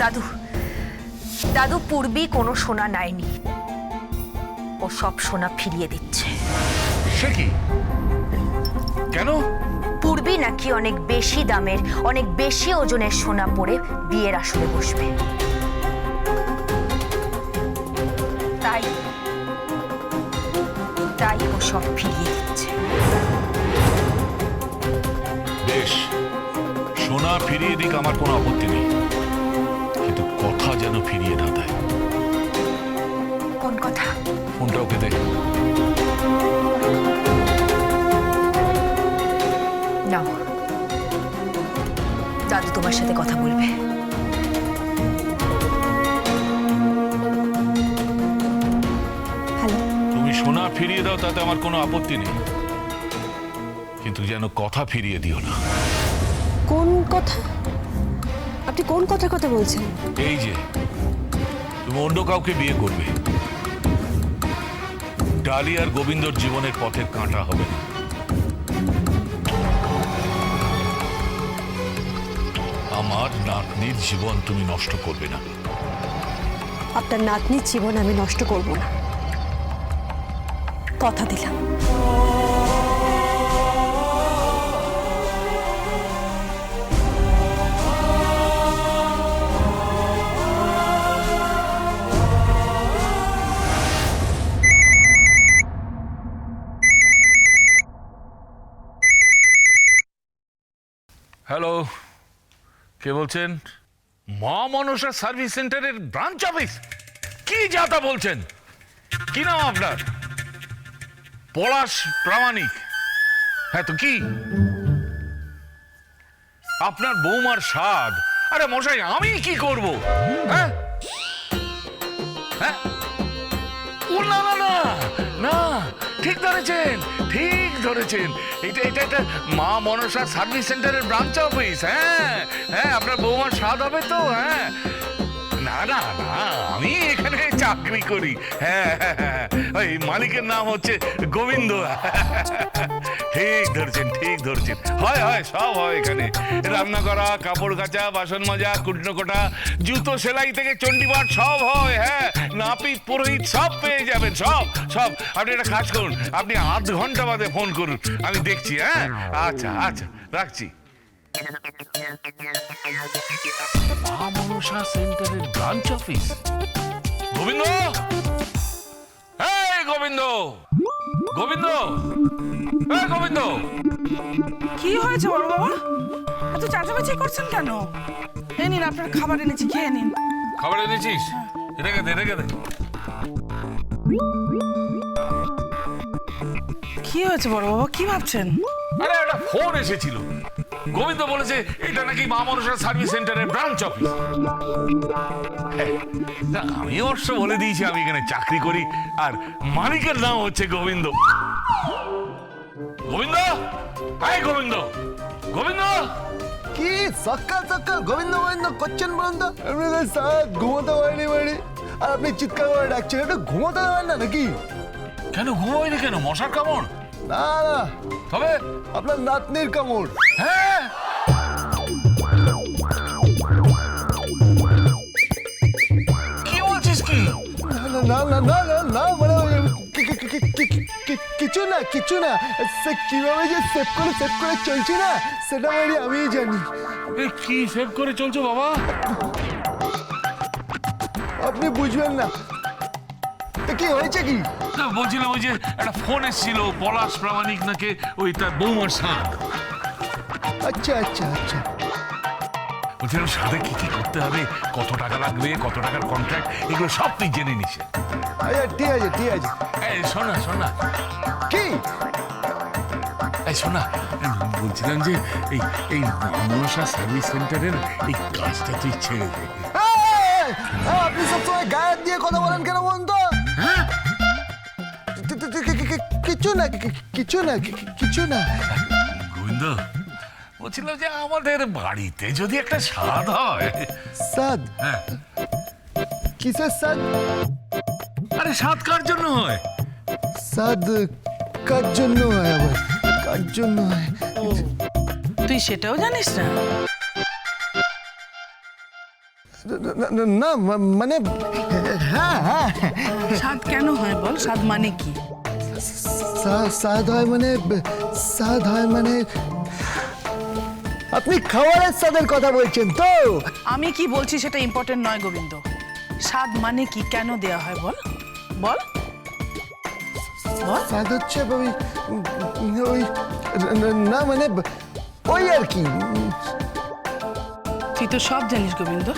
দাদু দাদু পূর্বী কোনো সোনা নেয়নি, ও সব সোনা ফিরিয়ে দিচ্ছে। সে কি? কেন? পূর্বী নাকি অনেক বেশি দামের, অনেক বেশি ওজনের সোনা পরে বিয়ের আসরে বসবে, তাই তাই ও সব ফিরিয়ে দিচ্ছে। বেশ, সোনা ফিরিয়ে দিক, আমার কোনো আপত্তি নেই, কিন্তু কথা যেন ফিরিয়ে না দেয়। কোন কথা? ফোনটা ওকে দে। নাও, দাদু তোমার সাথে কথা বলবে। হ্যালো। তুমি সোনা ফিরিয়ে দাও তাতে আমার কোনো আপত্তি নেই, কিন্তু যেন কথা ফিরিয়ে দিও না। কোন কথা? আপনি কোন কথার কথা বলছেন? এই যে তুমি অন্য কাউকে বিয়ে করবে, ডালি আর গোবিন্দর জীবনের পথের কাঁটা হবে না। আমার নাতনির জীবন তুমি নষ্ট করবে না। আপনার নাতনির জীবন আমি নষ্ট করব না, কথা দিলাম। হ্যালো, কে বলছেন? মা মনসা সার্ভিস সেন্টারের ব্রাঞ্চ অফিস? কি যাতা বলছেন? কি নাম আপনার? পলাশ প্রামাণিক? হ্যাঁ, তো কি আপনার বৌমার স্বাদ? আরে মশাই, আমি কি করব? হ্যাঁ হ্যাঁ, ও না না না না, ঠিক ধরেছেন, ঠিক ধরেছেন। এটা মা মনসা সার্ভিস সেন্টারের ব্রাঞ্চ অফিস। হ্যাঁ হ্যাঁ, আপনার বৌমার স্বাদ হবে তো? হ্যাঁ, না না না, আমি এখানে চাকরি করি। হ্যাঁ হ্যাঁ, ওই মালিকের নাম হচ্ছে গোবিন্দ। ঠিক ধরছেন, ঠিক ধরছেন। হয় হয়, সব হয় এখানে। রান্না করা, কাপড় কাচা, বাসন মাজা, কুটনো কোটা, জুতো সেলাই থেকে চণ্ডীপাঠ সব হয়। হ্যাঁ, নাপিত পুরোহিত সব পেয়ে যাবেন, সব সব। আপনি একটা কাজ করুন, আপনি আধ ঘন্টা বাদে ফোন করুন, আমি দেখছি। হ্যাঁ, আচ্ছা আচ্ছা, রাখছি। মা মনসা সেন্টারের ব্রাঞ্চ অফিস। গোবিন্দ, এই গোবিন্দ, গোবিন্দ, এই গোবিন্দ। কি হয়েছে বড় বাবা? এত চাচামেচি করছেন কেন? এই নিন, আপনার খাবার এনেছি, খেয়ে নিন। খাবার এনেছিস? রেখে দে, রেখে দে। কি হয়েছে বড় বাবা, কি ভাবছেন? আরে একটা ফোন এসেছিল, গোবিন্দ বলেছে এটা নাকি মা মনসা সার্ভিস সেন্টারের ব্রাঞ্চ অফিস। আমি অবশ্য বলে দিয়েছি আমি এখানে চাকরি করি, আর মালিকের নাম হচ্ছে গোবিন্দ। গোবিন্দ, হাই গোবিন্দ, গোবিন্দ। কি সকাল সকাল গোবিন্দ গোবিন্দ করছেন বলুন তো? আপনাদের স্যার ঘুমোতে পারেনি বাড়ি, আর আপনি চিৎকার করে ডাকছেন, একটু ঘুমোতে পারেন না নাকি? কেন ঘুমোয়নি কেন? মশার কামড়? না না, তবে আপনার নাতনির কামড়। হ্যাঁ, কি বলছিস? কি? না না না না না না, মানে কিছু না, কিছু না। সে কিভাবে যে সেভ করে চলছি না, সেটা মানে আমিই জানি। এই কি সেভ করে চলছো বাবা? আপনি বুঝবেন না। তো কি হয়েছে কি? বলছিলাম ওই যে একটা ফোন এসেছিল, পলাশ প্রামাণিক নাকি ওই তার বৌমার স্বাদ। আচ্ছা আচ্ছা আচ্ছা। বলছিলাম সাথে কি কি করতে হবে, কত টাকা লাগবে, কত টাকার কন্ট্রাক্ট, এগুলো সব তুই জেনে নিস। আচ্ছা, ঠিক আছে ঠিক আছে। এই শোনা শোনা, কি? এই শোনা, বলছিলাম যে এই এই মনসা সার্ভিস সেন্টারের এই কাজটা তুই ছেড়ে দে। আপনি সবসময় গায়ে দিয়ে কথা বলেন কেন বলুন তো? হ্যাঁ, কিছু না, কিছু না, কিছু না। গোবিন্দ, বলছিলাম যে আমাদের বাড়িতে যদি একটা স্বাদ হয়। স্বাদ? হ্যাঁ, কিসের স্বাদ? আরে স্বাদ কার জন্য হয়? স্বাদ কার জন্য হয় আবার? কার জন্য হয়? তুই সেটাও জানিস না? না মানে হ্যাঁ হ্যাঁ স্বাদ কেন হয় বল, স্বাদ মানে কি? স্বাদ হয় মানে স্বাদ হয় মানে আপনি খাবারের স্বাদের কথা বলছেন তো? আমি কি বলছি সেটা ইম্পর্টেন্ট নয় গোবিন্দ। স্বাদ মানে কি, কেন দেয়া হয় বল বল বল। স্বাদ হচ্ছে ওই না মানে ওই আর কি। তুই তো সব জানিস গোবিন্দ।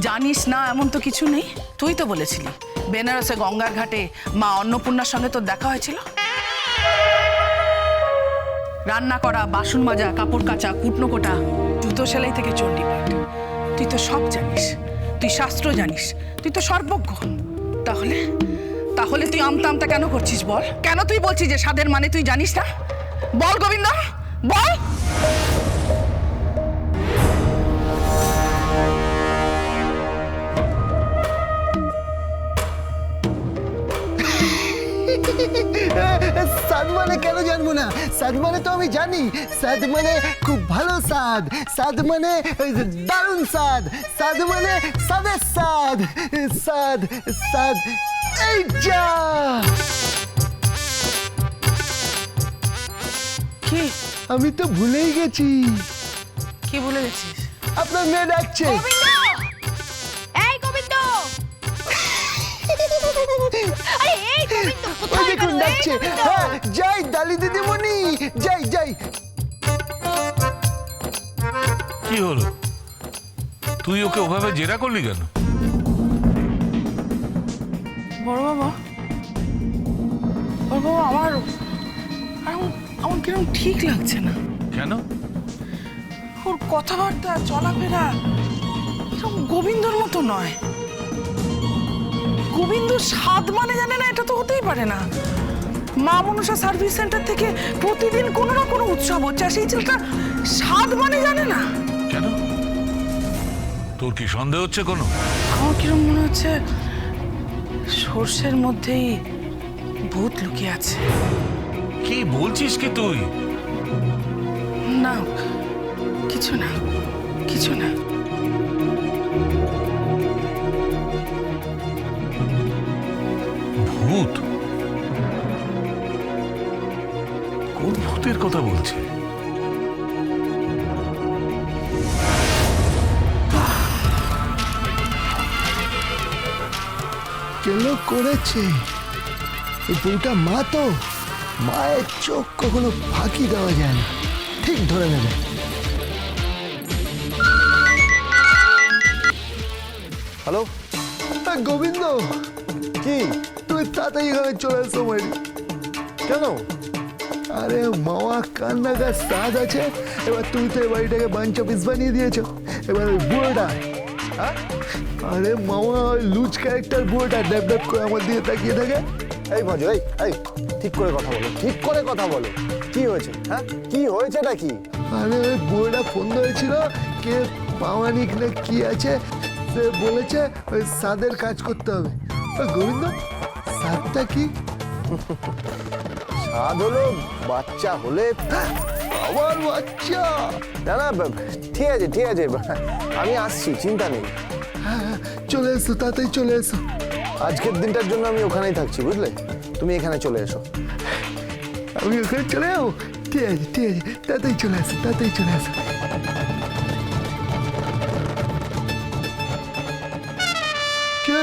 জানিস না এমন তো কিছু নেই। তুই তো বলেছিলি বেনারসে গঙ্গার ঘাটে মা অন্নপূর্ণার সঙ্গে তোর দেখা হয়েছিল। রান্না করা, বাসন মাজা, কাপড় কাচা, কুটনো কোটা, জুতো সেলাই থেকে চণ্ডীপাঠ, তুই তো সব জানিস। তুই শাস্ত্র জানিস, তুই তো সর্বজ্ঞ। তাহলে তাহলে তুই আমতা আমতা কেন করছিস বল? কেন তুই বলছিস যে স্বাদের মানে তুই জানিস না? বল গোবিন্দ বল। স্বাদ মানে কেন জানবো না? স্বাদ মানে তো আমি জানি। স্বাদ মানে খুব ভালো স্বাদ, স্বাদ মানে দারুণ স্বাদ, স্বাদ মানে স্বাদের স্বাদ, স্বাদ স্বাদ। এই যা কি আমি তো ভুলেই গেছি। কি ভুলে গেছিস? আপনার মেয়ে ডাকছে। এই গোবিন্দ, আরে এই গোবিন্দ, ওই কোথায় দেখুন গেল? এই ডাকছে। গোবিন্দ! হ্যাঁ যাই ডালি দিদিমণি, যাই যাই। কি হলো? তুই ওকে ওভাবে জেরা করলি কেন? বড় বাবা, বড় বাবা, আমার আমার কিরকম ঠিক লাগছে না। কেন? ওর কথাবার্তা, চলাফেরা এরকম গোবিন্দর মতো নয়। গোবিন্দ স্বাদ মানে জানে না, এটা তো হতেই পারে না। মা মনসা সার্ভিস সেন্টার থেকে প্রতিদিন কোনো না কোনো উৎসব হচ্ছে, আর সেই ছেলেটা স্বাদ মানে জানে না। কেন? তোর কি সন্দেহ হচ্ছে কোনো? আমার কিরকম মনে হচ্ছে সর্ষের মধ্যেই ভূত লুকিয়ে আছে। কি বলছিস কি তুই? না, কিছু না, কিছু না। ভূত? কোন ভূতের কথা বলছে? কেন করেছে? এই বউটা মা তো, মায়ের চোখ কখনো ফাঁকি দেওয়া যায় না, ঠিক ধরে নেবে। হ্যালো গোবিন্দ, কি তুমি তাড়াতাড়ি এখানে চলে এসো বাড়ি। কেন? আরে মামা কান্নাকার স্বাদ আছে। এবার তুমি তো এই বাড়িটাকে বাঞ্চ অফিস বানিয়ে দিয়েছো। এবার ওই বুড়োটা, হ্যাঁ আরে মামা ওই লুজ ক্যারেক্টার বুড়োটা ড্যাব ড্যাব করে আমার দিকে তাকিয়ে থাকে। এই ভজ, এই ঠিক করে কথা বলো, ঠিক করে কথা বলো। কি হয়েছে? হ্যাঁ কি হয়েছে নাকি? আরে ওই বুড়োটা ফোন ধরেছিল, কে পাওয়ানিক না কি আছে, সে বলেছে ওই স্বাদের কাজ করতে হবে। গোবিন্দ স্বাদটা কি? স্বাদ হলো বাচ্চা হলে। আমার বাচ্চা? না না ঠিক আছে ঠিক আছে, আমি আসছি, চিন্তা নেই। হ্যাঁ চলে এসো, তাড়াতাড়ি চলে এসো। আজকের দিনটার জন্য আমি ওখানেই থাকছি, বুঝলে? তুমি এখানে চলে এসো। আমি ওখানে চলে যাবো? ঠিক আছে ঠিক আছে, তাড়াতাড়ি চলে আসো, তাড়াতাড়ি চলে আসো। কে?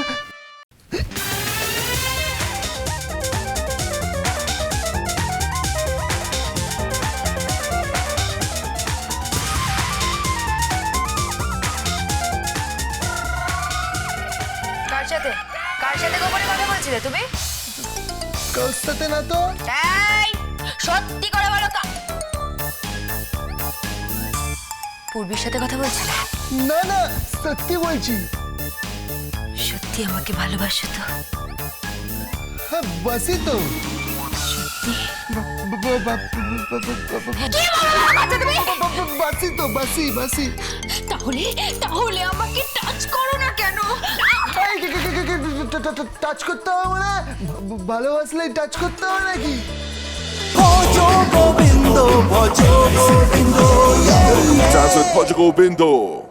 কার সাথে? কার সাথে গোপনে কথা বলছিলে তুমি? কার সাথে না তো। এই সত্যি করে বলো, পূর্বির সাথে কথা বলছিলে? না না সত্যি বলছি। সত্যি আমাকে ভালোবাসো তো? হ্যাঁ বাসি তো। বাসি তো, বাসি বাসি। তাহলে তাহলে আমাকে টাচ করো না কেন? টাচ করতে হবে মানে? ভালোবাসলে টাচ করতে হবে নাকি? Bhojo Govinda, Bhojo Govinda. Dance with Bhojo Gobindo.